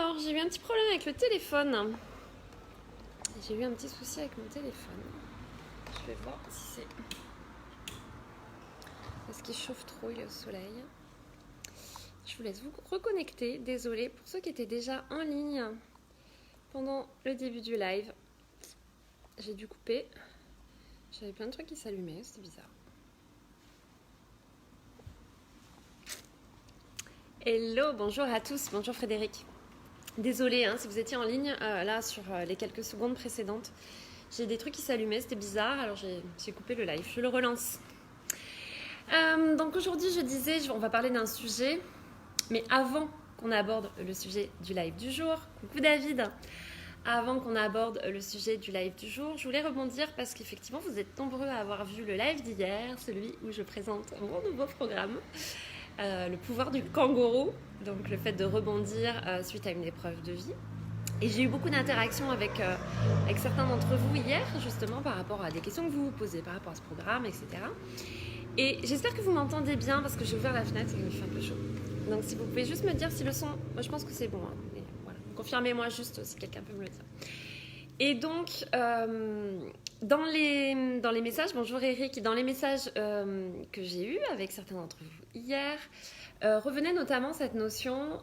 Alors, j'ai eu un petit problème avec le téléphone. J'ai eu un petit souci avec mon téléphone. Je vais voir si c'est... Est-ce qu'il chauffe trop, il est au soleil. Je vous laisse vous reconnecter. Désolée pour ceux qui étaient déjà en ligne pendant le début du live. J'ai dû couper. J'avais plein de trucs qui s'allumaient, c'était bizarre. Hello, bonjour à tous. Bonjour Frédéric. Désolée si vous étiez en ligne là sur les quelques secondes précédentes. J'ai des trucs qui s'allumaient, c'était bizarre, alors j'ai coupé le live. Je le relance. Donc aujourd'hui, je disais, on va parler d'un sujet, mais avant qu'on aborde le sujet du live du jour, coucou David, avant qu'on aborde le sujet du live du jour, je voulais rebondir parce qu'effectivement, vous êtes nombreux à avoir vu le live d'hier, celui où je présente mon nouveau programme, le pouvoir du kangourou, donc le fait de rebondir suite à une épreuve de vie. Et j'ai eu beaucoup d'interactions avec certains d'entre vous hier, justement, par rapport à des questions que vous vous posez par rapport à ce programme, etc. Et j'espère que vous m'entendez bien parce que j'ai ouvert la fenêtre et il me fait un peu chaud. Donc si vous pouvez juste me dire si le son... Moi je pense que c'est bon. Mais voilà. Confirmez-moi juste si quelqu'un peut me le dire. Et donc, dans les messages, bonjour Eric, dans les messages que j'ai eus avec certains d'entre vous hier, revenait notamment cette notion...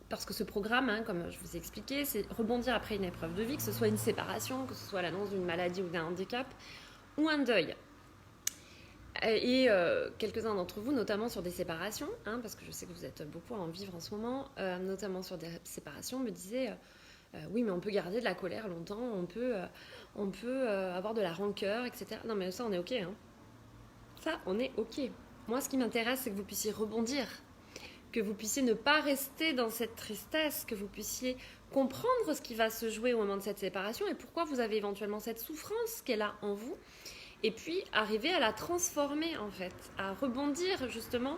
parce que ce programme, comme je vous ai expliqué, c'est rebondir après une épreuve de vie, que ce soit une séparation, que ce soit l'annonce d'une maladie ou d'un handicap, ou un deuil. Et quelques-uns d'entre vous, notamment sur des séparations, parce que je sais que vous êtes beaucoup à en vivre en ce moment, notamment sur des séparations, me disaient oui, mais on peut garder de la colère longtemps, on peut avoir de la rancœur, etc. Non, mais ça, on est OK. Ça, on est OK. Moi, ce qui m'intéresse, c'est que vous puissiez rebondir, que vous puissiez ne pas rester dans cette tristesse, que vous puissiez comprendre ce qui va se jouer au moment de cette séparation et pourquoi vous avez éventuellement cette souffrance qui est là en vous. Et puis arriver à la transformer en fait, à rebondir justement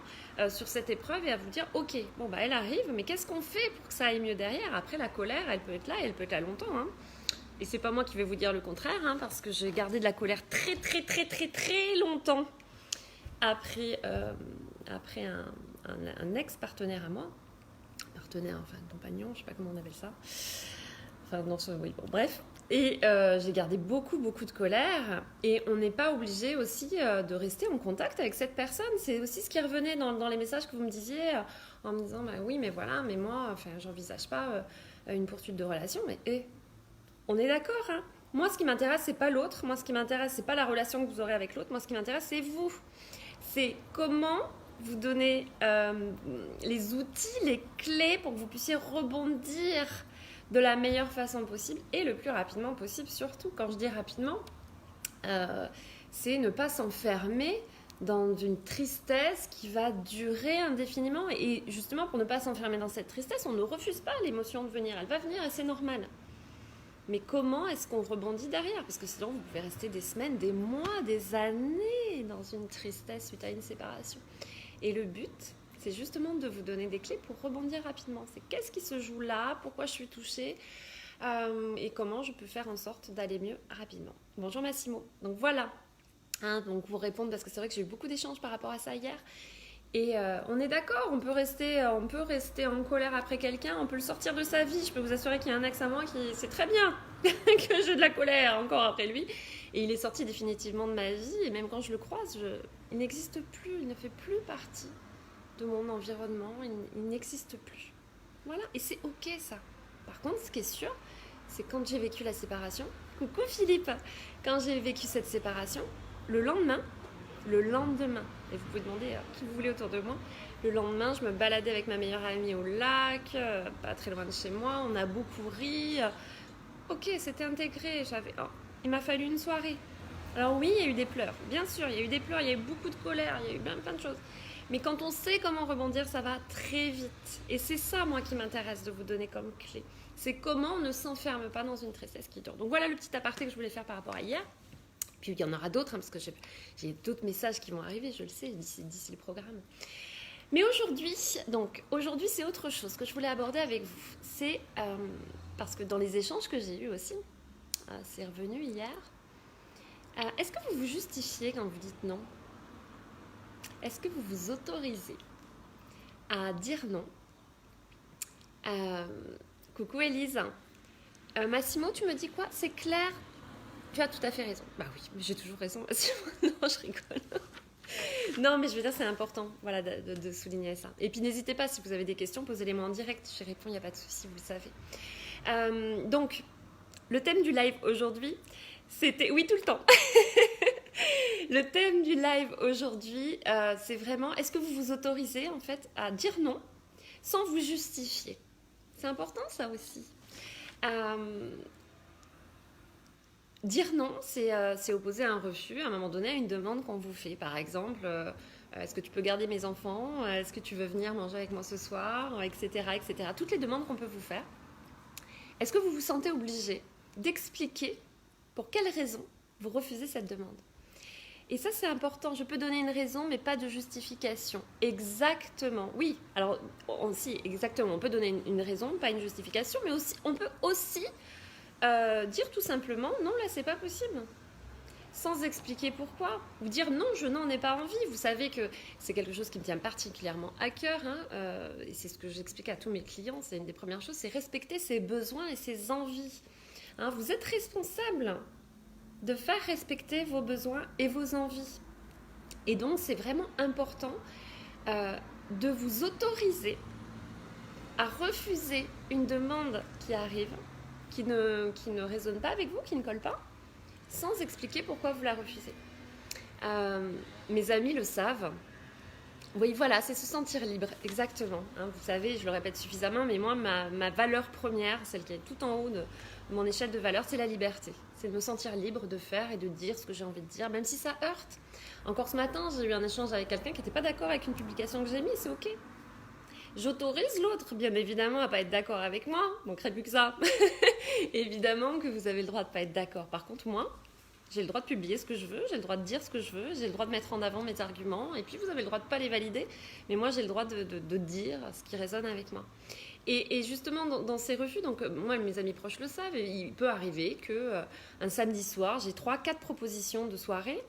sur cette épreuve et à vous dire ok, bon bah elle arrive, mais qu'est-ce qu'on fait pour que ça aille mieux derrière? Après la colère, elle peut être là et elle peut être là longtemps. Et c'est pas moi qui vais vous dire le contraire, parce que j'ai gardé de la colère très très très très très longtemps après un ex-partenaire à moi, partenaire, enfin compagnon, je sais pas comment on appelle ça. Enfin non, oui, bon bref. Et j'ai gardé beaucoup de colère et on n'est pas obligé aussi de rester en contact avec cette personne. C'est aussi ce qui revenait dans les messages que vous me disiez en me disant bah oui mais voilà, mais moi enfin j'envisage pas une poursuite de relation, mais on est d'accord Moi ce qui m'intéresse c'est pas l'autre, moi ce qui m'intéresse c'est pas la relation que vous aurez avec l'autre, moi ce qui m'intéresse c'est vous. C'est comment vous donner les outils, les clés pour que vous puissiez rebondir de la meilleure façon possible et le plus rapidement possible surtout. Quand je dis rapidement, c'est ne pas s'enfermer dans une tristesse qui va durer indéfiniment. Et justement, pour ne pas s'enfermer dans cette tristesse, on ne refuse pas l'émotion de venir. Elle va venir et c'est normal. Mais comment est-ce qu'on rebondit derrière? Parce que sinon, vous pouvez rester des semaines, des mois, des années dans une tristesse suite à une séparation. Et le but, c'est justement de vous donner des clés pour rebondir rapidement. C'est qu'est-ce qui se joue là, pourquoi je suis touchée et comment je peux faire en sorte d'aller mieux rapidement. Bonjour Massimo. Donc voilà, donc vous répondre parce que c'est vrai que j'ai eu beaucoup d'échanges par rapport à ça hier. Et on est d'accord, on peut rester en colère après quelqu'un, on peut le sortir de sa vie. Je peux vous assurer qu'il y a un ex à moi qui sait très bien que j'ai de la colère encore après lui. Et il est sorti définitivement de ma vie. Et même quand je le croise, il n'existe plus, il ne fait plus partie de mon environnement, il n'existe plus. Voilà, et c'est ok ça. Par contre, ce qui est sûr, c'est quand j'ai vécu la séparation, coucou Philippe, quand j'ai vécu cette séparation, le lendemain, et vous pouvez demander qui vous voulez autour de moi, le lendemain, je me baladais avec ma meilleure amie au lac, pas très loin de chez moi, on a beaucoup ri. Ok, c'était intégré, il m'a fallu une soirée. Alors oui, il y a eu des pleurs, bien sûr, il y a eu des pleurs, il y a eu beaucoup de colère, il y a eu plein de choses. Mais quand on sait comment rebondir, ça va très vite. Et c'est ça, moi, qui m'intéresse de vous donner comme clé. C'est comment on ne s'enferme pas dans une tristesse qui dure. Donc voilà le petit aparté que je voulais faire par rapport à hier. Puis il y en aura d'autres, parce que j'ai d'autres messages qui vont arriver, je le sais, d'ici le programme. Mais aujourd'hui, c'est autre chose que je voulais aborder avec vous. C'est parce que dans les échanges que j'ai eus aussi, c'est revenu hier. Est-ce que vous vous justifiez quand vous dites non? Est-ce que vous vous autorisez à dire non Coucou Élise. Massimo, tu me dis quoi? C'est clair. Tu as tout à fait raison. Bah oui, j'ai toujours raison, Massimo. Non, je rigole. Non, mais je veux dire, c'est important voilà, de souligner ça. Et puis n'hésitez pas, si vous avez des questions, posez-les-moi en direct. Je réponds, il n'y a pas de souci, vous le savez. Donc, le thème du live aujourd'hui, c'était... Oui, tout le temps. Le thème du live aujourd'hui, c'est vraiment, est-ce que vous vous autorisez en fait à dire non sans vous justifier? C'est important ça aussi. Dire non, c'est opposer un refus à un moment donné à une demande qu'on vous fait. Par exemple, est-ce que tu peux garder mes enfants? Est-ce que tu veux venir manger avec moi ce soir? Etc., etc. Toutes les demandes qu'on peut vous faire. Est-ce que vous vous sentez obligé d'expliquer pour quelles raisons vous refusez cette demande? Et ça, c'est important. Je peux donner une raison, mais pas de justification. Exactement. Oui. Alors, aussi, exactement. On peut donner une raison, pas une justification, mais aussi, on peut aussi dire tout simplement, non, là, c'est pas possible. Sans expliquer pourquoi. Ou dire non, je n'en ai pas envie. Vous savez que c'est quelque chose qui me tient particulièrement à cœur. Et c'est ce que j'explique à tous mes clients. C'est une des premières choses, c'est respecter ses besoins et ses envies. Vous êtes responsable de faire respecter vos besoins et vos envies. Et donc, c'est vraiment important de vous autoriser à refuser une demande qui arrive, qui ne résonne pas avec vous, qui ne colle pas, sans expliquer pourquoi vous la refusez. Mes amis le savent. Oui, voilà, c'est se sentir libre, exactement. Vous savez, je le répète suffisamment, mais moi, ma valeur première, celle qui est tout en haut de mon échelle de valeur, c'est la liberté. C'est de me sentir libre de faire et de dire ce que j'ai envie de dire, même si ça heurte. Encore ce matin, j'ai eu un échange avec quelqu'un qui n'était pas d'accord avec une publication que j'ai mise, c'est ok. J'autorise l'autre, bien évidemment, à ne pas être d'accord avec moi, manquerait plus que ça. Évidemment que vous avez le droit de ne pas être d'accord. Par contre, moi, j'ai le droit de publier ce que je veux, j'ai le droit de dire ce que je veux, j'ai le droit de mettre en avant mes arguments, et puis vous avez le droit de ne pas les valider, mais moi j'ai le droit de dire ce qui résonne avec moi. Et justement, dans ces refus, donc moi mes amis proches le savent, il peut arriver qu'un samedi soir, j'ai 3-4 propositions de soirée,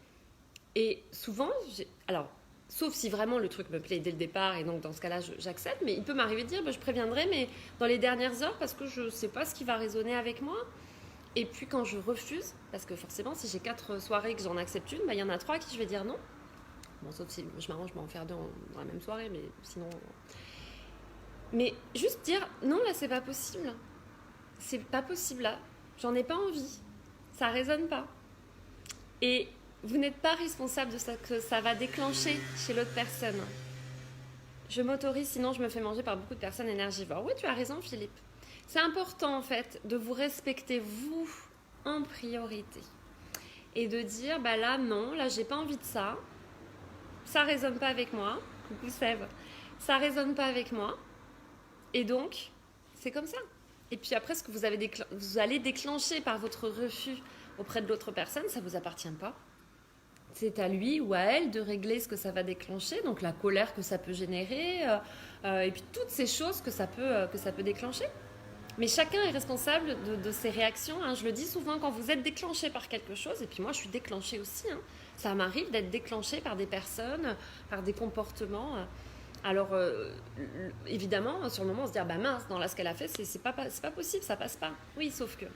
et souvent, alors, sauf si vraiment le truc me plaît dès le départ, et donc dans ce cas-là, j'accepte, mais il peut m'arriver de dire, je préviendrai, mais dans les dernières heures, parce que je ne sais pas ce qui va résonner avec moi. Et puis quand je refuse, parce que forcément si j'ai 4 soirées que j'en accepte une, il y en a 3 à qui je vais dire non. Bon, sauf si je m'arrange en faire 2 dans la même soirée, mais sinon... Mais juste dire non, là c'est pas possible. C'est pas possible là, j'en ai pas envie. Ça résonne pas. Et vous n'êtes pas responsable de ce que ça va déclencher chez l'autre personne. Je m'autorise, sinon je me fais manger par beaucoup de personnes énergivores. Oui, tu as raison Philippe. C'est important en fait de vous respecter vous en priorité et de dire là non, là j'ai pas envie de ça, ça résonne pas avec moi, coucou Seb, ça résonne pas avec moi et donc c'est comme ça. Et puis après ce que vous allez déclencher par votre refus auprès de l'autre personne, ça vous appartient pas. C'est à lui ou à elle de régler ce que ça va déclencher, donc la colère que ça peut générer et puis toutes ces choses que ça peut déclencher. Mais chacun est responsable de ses réactions. Je le dis souvent, quand vous êtes déclenché par quelque chose, et puis moi je suis déclenchée aussi, ça m'arrive d'être déclenchée par des personnes, par des comportements. Alors évidemment, sur le moment on se dit mince, dans là ce qu'elle a fait, c'est pas possible, ça passe pas. Oui, sauf que,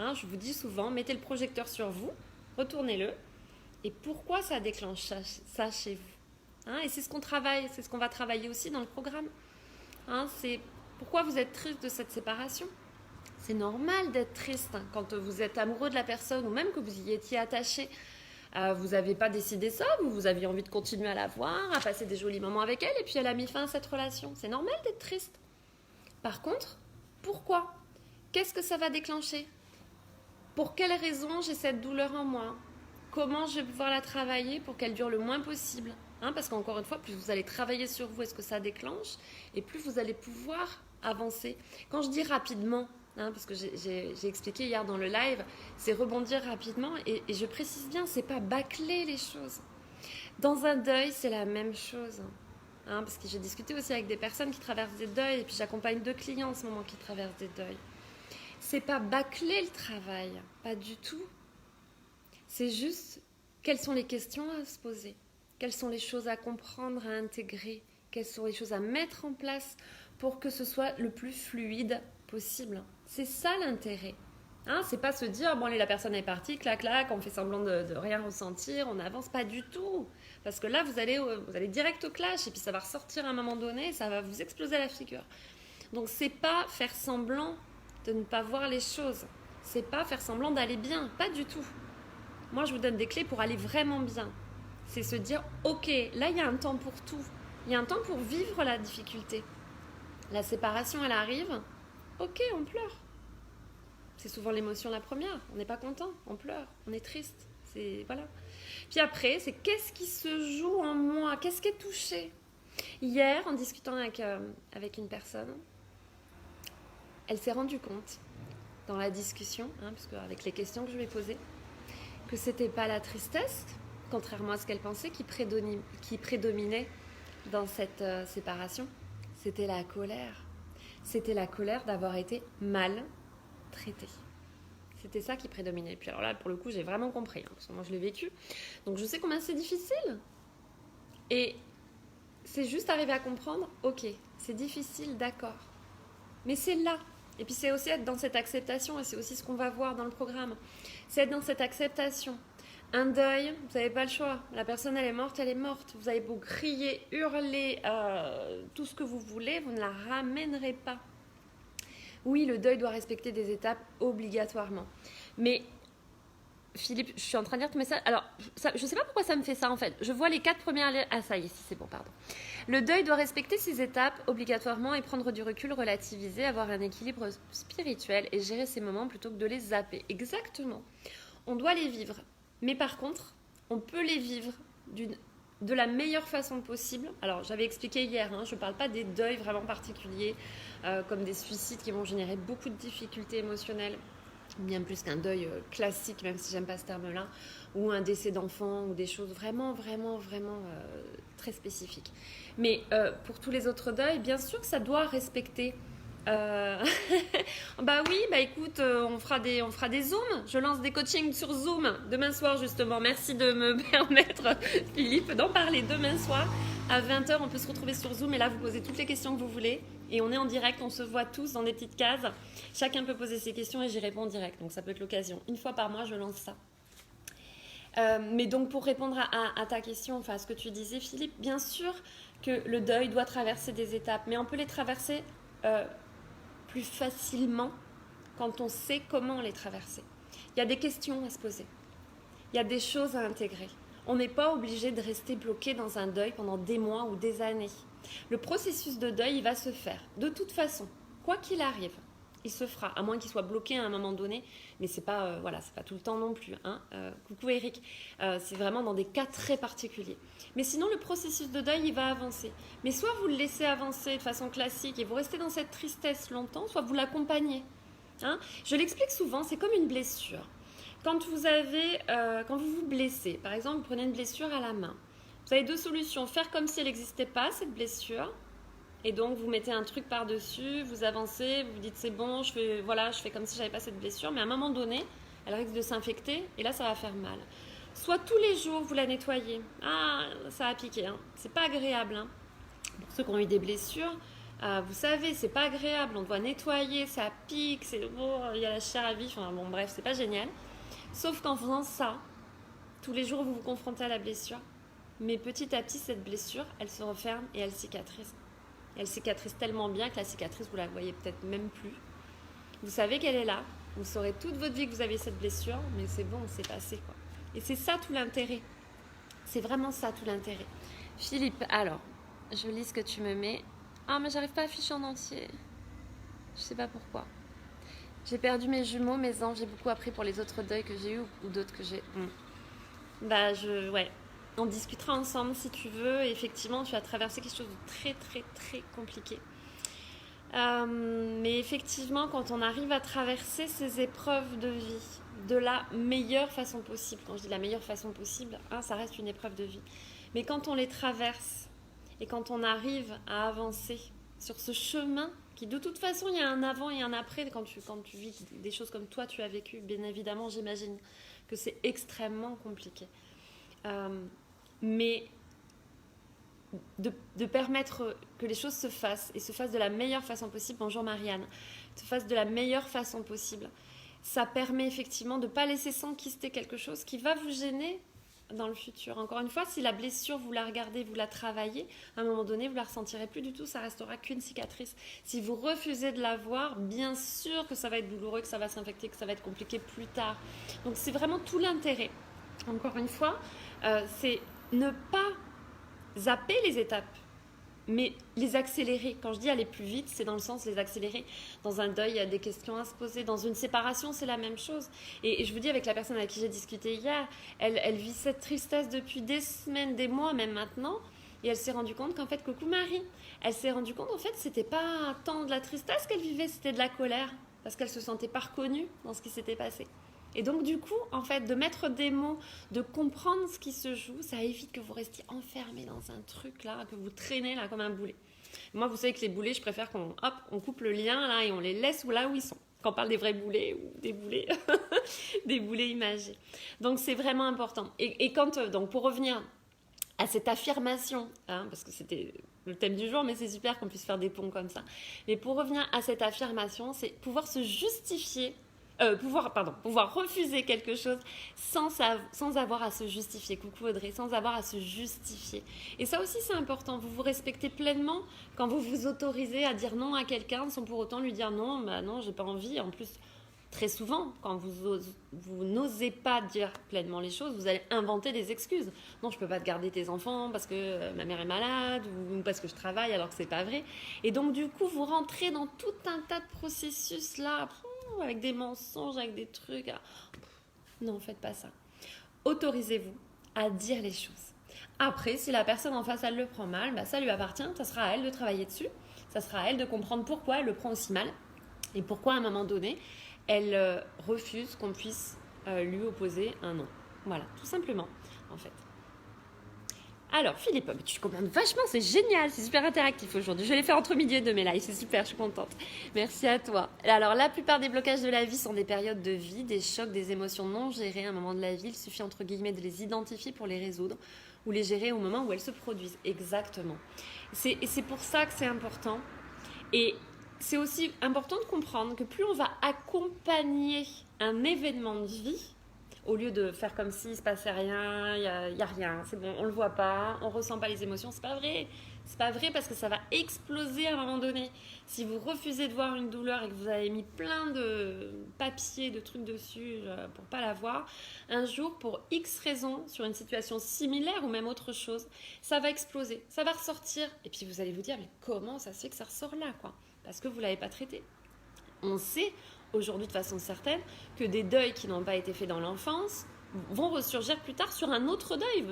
je vous dis souvent, mettez le projecteur sur vous, retournez-le, et pourquoi ça déclenche ça chez vous, et c'est ce qu'on travaille, c'est ce qu'on va travailler aussi dans le programme. C'est pourquoi vous êtes triste de cette séparation. C'est normal d'être triste quand vous êtes amoureux de la personne ou même que vous y étiez attaché. Vous n'avez pas décidé ça, vous aviez envie de continuer à la voir, à passer des jolis moments avec elle et puis elle a mis fin à cette relation. C'est normal d'être triste. Par contre, pourquoi? Qu'est-ce que ça va déclencher? Pour quelle raison j'ai cette douleur en moi? Comment je vais pouvoir la travailler pour qu'elle dure le moins possible? Parce qu'encore une fois, plus vous allez travailler sur vous et ce que ça déclenche, et plus vous allez pouvoir avancer. Quand je dis rapidement, parce que j'ai expliqué hier dans le live, c'est rebondir rapidement, et je précise bien, c'est pas bâcler les choses. Dans un deuil, c'est la même chose. Parce que j'ai discuté aussi avec des personnes qui traversent des deuils, et puis j'accompagne 2 clients en ce moment qui traversent des deuils. C'est pas bâcler le travail, pas du tout. C'est juste, quelles sont les questions à se poser? Quelles sont les choses à comprendre, à intégrer? Quelles sont les choses à mettre en place pour que ce soit le plus fluide possible. C'est ça l'intérêt. Hein, c'est pas se dire, bon allez, la personne est partie, clac, clac, on fait semblant de rien ressentir, on n'avance pas du tout. Parce que là, vous allez direct au clash, et puis ça va ressortir à un moment donné, et ça va vous exploser la figure. Donc c'est pas faire semblant de ne pas voir les choses. C'est pas faire semblant d'aller bien, pas du tout. Moi, je vous donne des clés pour aller vraiment bien. C'est se dire, ok, là, il y a un temps pour tout. Il y a un temps pour vivre la difficulté. La séparation, elle arrive. Ok, on pleure. C'est souvent l'émotion la première. On n'est pas content, on pleure, on est triste. Voilà. Puis après, c'est qu'est-ce qui se joue en moi? Qu'est-ce qui est touché? Hier, en discutant avec une personne, elle s'est rendue compte, dans la discussion, parce qu'avec les questions que je lui ai posées, que c'était pas la tristesse, contrairement à ce qu'elle pensait, qui prédominait dans cette séparation. C'était la colère. C'était la colère d'avoir été mal traitée. C'était ça qui prédominait. Et puis alors là, pour le coup, j'ai vraiment compris, parce que moi, je l'ai vécu. Donc, je sais combien c'est difficile. Et c'est juste arriver à comprendre, ok, c'est difficile, d'accord. Mais c'est là. Et puis, c'est aussi être dans cette acceptation, et c'est aussi ce qu'on va voir dans le programme. C'est être dans cette acceptation. Un deuil, vous n'avez pas le choix. La personne, elle est morte, elle est morte. Vous avez beau crier, hurler, tout ce que vous voulez, vous ne la ramènerez pas. Oui, le deuil doit respecter des étapes obligatoirement. Mais, Philippe, je suis en train de lire ton message. Alors, je ne sais pas pourquoi ça me fait ça, en fait. Je vois les 4 premières lettres. Ah, ça y est, c'est bon, pardon. Le deuil doit respecter ces étapes obligatoirement et prendre du recul, relativiser, avoir un équilibre spirituel et gérer ces moments plutôt que de les zapper. Exactement. On doit les vivre. Mais par contre, on peut les vivre de la meilleure façon possible. Alors, j'avais expliqué hier, je ne parle pas des deuils vraiment particuliers, comme des suicides qui vont générer beaucoup de difficultés émotionnelles, bien plus qu'un deuil classique, même si j'aime pas ce terme-là, ou un décès d'enfant, ou des choses vraiment, vraiment, vraiment très spécifiques. Mais pour tous les autres deuils, bien sûr que ça doit respecter... bah oui, bah écoute, on fera des zooms. Je lance des coachings sur Zoom demain soir justement. Merci de me permettre, Philippe, d'en parler demain soir à 20h. On peut se retrouver sur Zoom et là vous posez toutes les questions que vous voulez et on est en direct, on se voit tous dans des petites cases. Chacun peut poser ses questions et j'y réponds en direct, donc ça peut être l'occasion. Une fois par mois, je lance ça. Mais donc pour répondre à ta question, enfin à ce que tu disais, Philippe, bien sûr que le deuil doit traverser des étapes, mais on peut les traverser plus facilement quand on sait comment les traverser. Il y a des questions à se poser. Il y a des choses à intégrer. On n'est pas obligé de rester bloqué dans un deuil pendant des mois ou des années. Le processus de deuil, il va se faire. De toute façon, quoi qu'il arrive, il se fera, à moins qu'il soit bloqué à un moment donné, mais c'est pas tout le temps non plus. Coucou Eric, c'est vraiment dans des cas très particuliers. Mais sinon, le processus de deuil, il va avancer. Mais soit vous le laissez avancer de façon classique et vous restez dans cette tristesse longtemps, soit vous l'accompagnez. Je l'explique souvent, c'est comme une blessure. Quand vous vous blessez, par exemple, vous prenez une blessure à la main, vous avez 2 solutions. Faire comme si elle n'existait pas, cette blessure. Et donc, vous mettez un truc par-dessus, vous avancez, vous dites c'est bon, je fais comme si je n'avais pas cette blessure. Mais à un moment donné, elle risque de s'infecter et là, ça va faire mal. Soit tous les jours, vous la nettoyez. Ah, ça a piqué. C'est pas agréable. Pour ceux qui ont eu des blessures, vous savez, c'est pas agréable. On doit nettoyer, ça pique, il y a la chair à vif. Enfin, bon, bref, c'est pas génial. Sauf qu'en faisant ça, tous les jours, vous vous confrontez à la blessure. Mais petit à petit, cette blessure, elle se referme et elle cicatrise. Elle cicatrise tellement bien que la cicatrice, vous la voyez peut-être même plus. Vous savez qu'elle est là. Vous saurez toute votre vie que vous avez cette blessure, mais c'est bon, c'est passé, quoi. Et c'est ça tout l'intérêt. C'est vraiment ça tout l'intérêt. Philippe, alors, je lis ce que tu me mets. Ah, mais j'arrive pas à afficher en entier. Je sais pas pourquoi. J'ai perdu mes jumeaux, mes anges. J'ai beaucoup appris pour les autres deuils que j'ai eu ou d'autres que j'ai. Ouais. On discutera ensemble si tu veux. Et effectivement, tu as traversé quelque chose de très, très, très compliqué. Mais effectivement, quand on arrive à traverser ces épreuves de vie de la meilleure façon possible, quand je dis la meilleure façon possible, ça reste une épreuve de vie. Mais quand on les traverse et quand on arrive à avancer sur ce chemin, qui de toute façon, il y a un avant et un après, quand tu vis des choses comme toi, tu as vécu, bien évidemment, j'imagine que c'est extrêmement compliqué. Mais de permettre que les choses se fassent et se fassent de la meilleure façon possible. Bonjour Marianne. Se fassent de la meilleure façon possible. Ça permet effectivement de ne pas laisser s'enquister quelque chose qui va vous gêner dans le futur. Encore une fois, si la blessure, vous la regardez, vous la travaillez, à un moment donné, vous la ressentirez plus du tout, ça restera qu'une cicatrice. Si vous refusez de la voir, bien sûr que ça va être douloureux, que ça va s'infecter, que ça va être compliqué plus tard. Donc c'est vraiment tout l'intérêt. Encore une fois, c'est ne pas zapper les étapes, mais les accélérer. Quand je dis aller plus vite, c'est dans le sens les accélérer. Dans un deuil, il y a des questions à se poser. Dans une séparation, c'est la même chose. Et je vous dis, avec la personne avec qui j'ai discuté hier, elle vit cette tristesse depuis des semaines, des mois même maintenant. Et elle s'est rendue compte qu'en fait, coucou Marie, elle s'est rendue compte en fait, c'était pas tant de la tristesse qu'elle vivait, c'était de la colère. Parce qu'elle se sentait pas reconnue dans ce qui s'était passé. Et donc du coup, en fait, de mettre des mots, de comprendre ce qui se joue, ça évite que vous restiez enfermé dans un truc là, que vous traînez là comme un boulet. Moi, vous savez que les boulets, je préfère on coupe le lien là et on les laisse là où ils sont. Quand on parle des vrais boulets ou des boulets, des boulets imagés. Donc c'est vraiment important. Et quand, donc pour revenir à cette affirmation, parce que c'était le thème du jour, mais c'est super qu'on puisse faire des ponts comme ça. Mais pour revenir à cette affirmation, c'est pouvoir se justifier. Pouvoir refuser quelque chose sans avoir à se justifier. Coucou Audrey, sans avoir à se justifier. Et ça aussi, c'est important. Vous vous respectez pleinement quand vous vous autorisez à dire non à quelqu'un sans pour autant lui dire non, non, j'ai pas envie. En plus, très souvent, quand vous n'osez pas dire pleinement les choses, vous allez inventer des excuses. Non, je peux pas te garder tes enfants parce que ma mère est malade ou parce que je travaille alors que c'est pas vrai. Et donc, du coup, vous rentrez dans tout un tas de processus là, avec des mensonges, avec des trucs. Non, faites pas ça. Autorisez-vous à dire les choses. Après, si la personne en face, elle le prend mal, ça lui appartient, ça sera à elle de travailler dessus, ça sera à elle de comprendre pourquoi elle le prend aussi mal et pourquoi à un moment donné, elle refuse qu'on puisse lui opposer un non. Voilà, tout simplement, en fait. Alors, Philippe, tu commandes vachement, c'est génial, c'est super interactif aujourd'hui. Je l'ai fait entre midi et deux, mais là, c'est super, je suis contente. Merci à toi. Alors, la plupart des blocages de la vie sont des périodes de vie, des chocs, des émotions non gérées à un moment de la vie. Il suffit, entre guillemets, de les identifier pour les résoudre ou les gérer au moment où elles se produisent. Exactement. Et c'est pour ça que c'est important. Et c'est aussi important de comprendre que plus on va accompagner un événement de vie, au lieu de faire comme s'il ne se passait rien, il n'y a rien, c'est bon, on ne le voit pas, on ne ressent pas les émotions, c'est pas vrai. C'est pas vrai parce que ça va exploser à un moment donné. Si vous refusez de voir une douleur et que vous avez mis plein de papiers, de trucs dessus pour pas la voir, un jour, pour X raisons, sur une situation similaire ou même autre chose, ça va exploser, ça va ressortir. Et puis vous allez vous dire, mais comment ça se fait que ça ressort là, quoi? Parce que vous ne l'avez pas traité. On sait aujourd'hui de façon certaine que des deuils qui n'ont pas été faits dans l'enfance vont ressurgir plus tard sur un autre deuil.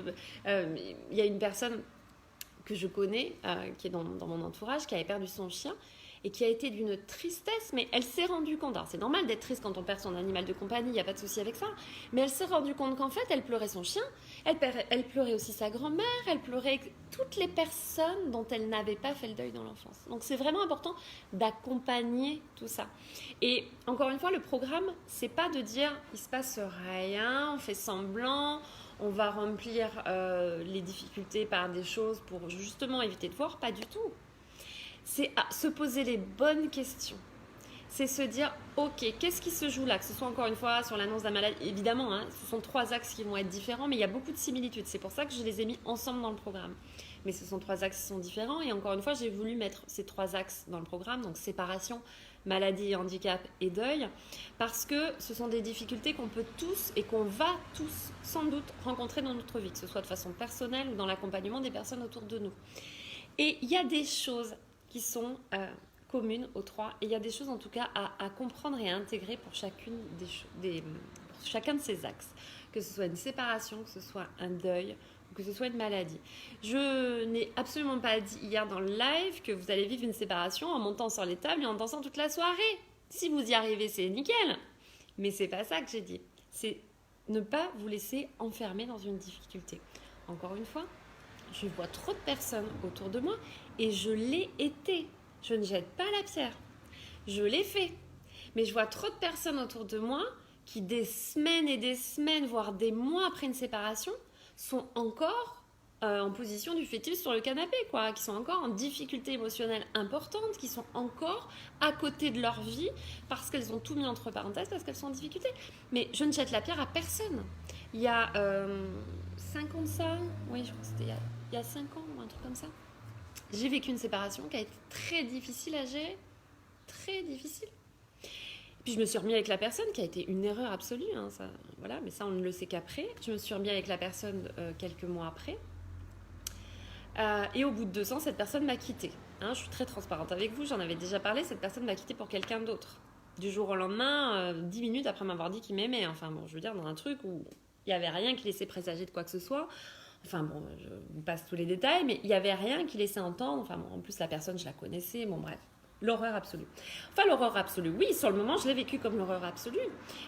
Il y a une personne que je connais, qui est dans mon entourage, qui avait perdu son chien et qui a été d'une tristesse, mais elle s'est rendue compte, alors c'est normal d'être triste quand on perd son animal de compagnie, il n'y a pas de souci avec ça, mais elle s'est rendue compte qu'en fait, elle pleurait son chien, elle pleurait aussi sa grand-mère, elle pleurait toutes les personnes dont elle n'avait pas fait le deuil dans l'enfance. Donc c'est vraiment important d'accompagner tout ça. Et encore une fois, le programme, c'est pas de dire, il se passe rien, on fait semblant, on va remplir les difficultés par des choses pour justement éviter de voir, pas du tout. C'est se poser les bonnes questions. C'est se dire, ok, qu'est-ce qui se joue là? Que ce soit encore une fois sur l'annonce d'un malade, évidemment, ce sont 3 axes qui vont être différents, mais il y a beaucoup de similitudes. C'est pour ça que je les ai mis ensemble dans le programme. Mais ce sont 3 axes qui sont différents. Et encore une fois, j'ai voulu mettre ces 3 axes dans le programme, donc séparation, maladie, handicap et deuil, parce que ce sont des difficultés qu'on peut tous et qu'on va tous sans doute rencontrer dans notre vie, que ce soit de façon personnelle ou dans l'accompagnement des personnes autour de nous. Et il y a des choses qui sont communes aux 3, et il y a des choses en tout cas à comprendre et à intégrer pour chacun de ces axes, que ce soit une séparation, que ce soit un deuil, ou que ce soit une maladie. Je n'ai absolument pas dit hier dans le live que vous allez vivre une séparation en montant sur les tables et en dansant toute la soirée. Si vous y arrivez, c'est nickel. Mais c'est pas ça que j'ai dit. C'est ne pas vous laisser enfermer dans une difficulté. Encore une fois, je vois trop de personnes autour de moi et je l'ai été. Je ne jette pas la pierre. Je l'ai fait. Mais je vois trop de personnes autour de moi qui, des semaines et des semaines, voire des mois après une séparation, sont encore en position du fœtus sur le canapé, quoi, qui sont encore en difficulté émotionnelle importante, qui sont encore à côté de leur vie parce qu'elles ont tout mis entre parenthèses, parce qu'elles sont en difficulté. Mais je ne jette la pierre à personne. Il y a 5 ans de ça, oui, je crois que c'était il y a 5 ans ou un truc comme ça, j'ai vécu une séparation qui a été très difficile à gérer, très difficile. Puis je me suis remis avec la personne, qui a été une erreur absolue, hein, ça, voilà, mais ça on ne le sait qu'après. Je me suis remis avec la personne quelques mois après. Et au bout de 2 ans, cette personne m'a quittée. Hein, je suis très transparente avec vous, j'en avais déjà parlé, cette personne m'a quittée pour quelqu'un d'autre. Du jour au lendemain, 10 minutes après m'avoir dit qu'il m'aimait. Enfin bon, je veux dire, dans un truc où il n'y avait rien qui laissait présager de quoi que ce soit. Enfin bon, je vous passe tous les détails, mais il n'y avait rien qui laissait entendre. Enfin bon, en plus, la personne, je la connaissais. Bon, bref. L'horreur absolue. Enfin, l'horreur absolue, oui, sur le moment, je l'ai vécu comme l'horreur absolue.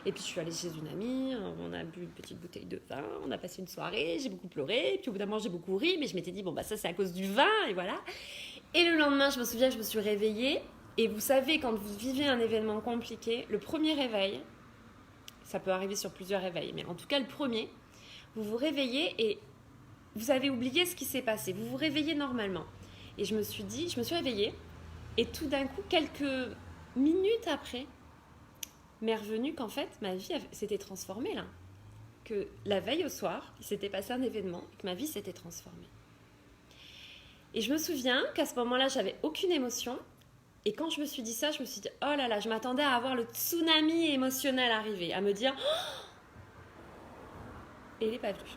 Et puis, je suis allée chez une amie, on a bu une petite bouteille de vin, on a passé une soirée, j'ai beaucoup pleuré, et puis au bout d'un moment, j'ai beaucoup ri, mais je m'étais dit, bon, bah ça, c'est à cause du vin, et voilà. Et le lendemain, je me souviens que je me suis réveillée, et vous savez, quand vous vivez un événement compliqué, le premier réveil, ça peut arriver sur plusieurs réveils, mais en tout cas, le premier, vous vous réveillez et vous avez oublié ce qui s'est passé, vous vous réveillez normalement. Et je me suis réveillée, et tout d'un coup, quelques minutes après, m'est revenu qu'en fait, ma vie s'était transformée là. Que la veille au soir, il s'était passé un événement et que ma vie s'était transformée. Et je me souviens qu'à ce moment-là, j'avais aucune émotion. Et quand je me suis dit ça, je me suis dit, oh là là, je m'attendais à avoir le tsunami émotionnel arriver, à me dire, oh. Et il n'est pas venu.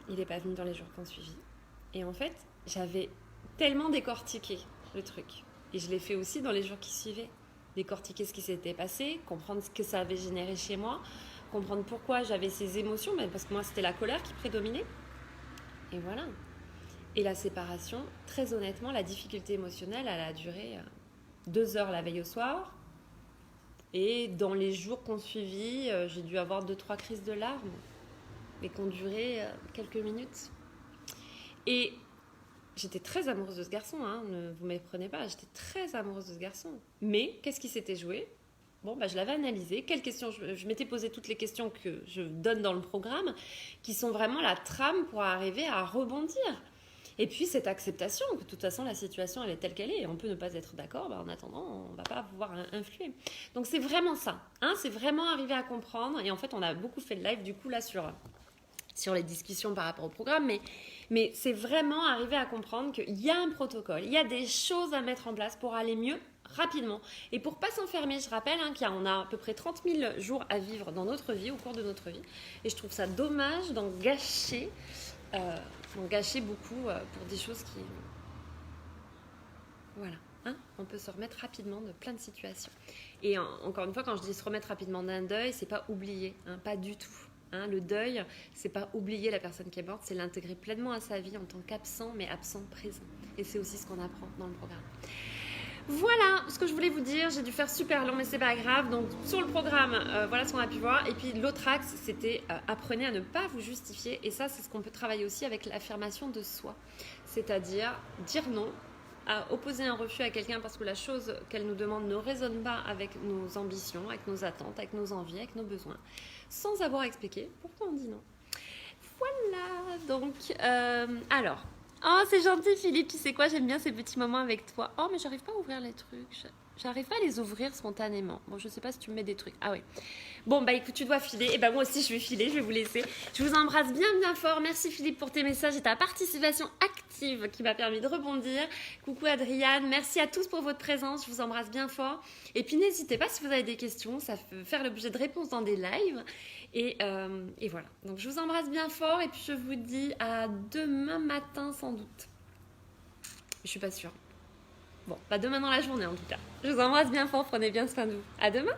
Il n'est pas venu dans les jours qui ont suivi. Et en fait, j'avais tellement décortiqué le truc. Et je l'ai fait aussi dans les jours qui suivaient. Décortiquer ce qui s'était passé, comprendre ce que ça avait généré chez moi, comprendre pourquoi j'avais ces émotions, même parce que moi, c'était la colère qui prédominait. Et voilà. Et la séparation, très honnêtement, la difficulté émotionnelle, elle a duré 2 heures la veille au soir. Et dans les jours qu'on suivi, j'ai dû avoir 2-3 crises de larmes, mais qui ont duré quelques minutes. Et j'étais très amoureuse de ce garçon, hein, ne vous méprenez pas, j'étais très amoureuse de ce garçon. Mais qu'est-ce qui s'était joué ? Bon, bah, je l'avais analysé. Quelles questions je m'étais posé toutes les questions que je donne dans le programme, qui sont vraiment la trame pour arriver à rebondir. Et puis cette acceptation que de toute façon la situation elle est telle qu'elle est et on peut ne pas être d'accord, bah, en attendant on ne va pas pouvoir influer. Donc c'est vraiment ça, hein, c'est vraiment arriver à comprendre. Et en fait on a beaucoup fait de live du coup là sur les discussions par rapport au programme, mais c'est vraiment arriver à comprendre qu'il y a un protocole, il y a des choses à mettre en place pour aller mieux rapidement. Et pour pas s'enfermer, je rappelle qu'on a à peu près 30 000 jours à vivre dans notre vie, au cours de notre vie. Et je trouve ça dommage d'en gâcher beaucoup pour des choses qui... Voilà, hein, on peut se remettre rapidement de plein de situations. Et encore une fois, quand je dis se remettre rapidement d'un deuil, c'est pas oublier, hein, pas du tout. Hein, le deuil, c'est pas oublier la personne qui est morte, c'est l'intégrer pleinement à sa vie en tant qu'absent, mais absent présent. Et c'est aussi ce qu'on apprend dans le programme. Voilà ce que je voulais vous dire. J'ai dû faire super long, mais c'est pas grave. Donc sur le programme, voilà ce qu'on a pu voir. Et puis l'autre axe, c'était apprenez à ne pas vous justifier. Et ça, c'est ce qu'on peut travailler aussi avec l'affirmation de soi. C'est-à-dire dire non, à opposer un refus à quelqu'un parce que la chose qu'elle nous demande ne résonne pas avec nos ambitions, avec nos attentes, avec nos envies, avec nos besoins, sans avoir expliqué pourquoi on dit non. Voilà, donc, alors... Oh, c'est gentil, Philippe. Tu sais quoi, j'aime bien ces petits moments avec toi. Oh, mais j'arrive pas à ouvrir les trucs. J'arrive pas à les ouvrir spontanément. Bon, je sais pas si tu me mets des trucs. Ah oui. Bon, bah écoute, tu dois filer. Et bah moi aussi, je vais filer. Je vais vous laisser. Je vous embrasse bien, bien fort. Merci, Philippe, pour tes messages et ta participation active qui m'a permis de rebondir. Coucou, Adriane. Merci à tous pour votre présence. Je vous embrasse bien fort. Et puis, n'hésitez pas si vous avez des questions. Ça peut faire l'objet de réponses dans des lives. Et voilà. Donc, je vous embrasse bien fort. Et puis, je vous dis à demain matin, sans doute. Je suis pas sûre. Bon, pas demain dans la journée en tout cas. Je vous embrasse bien fort. Prenez bien soin de vous. À demain.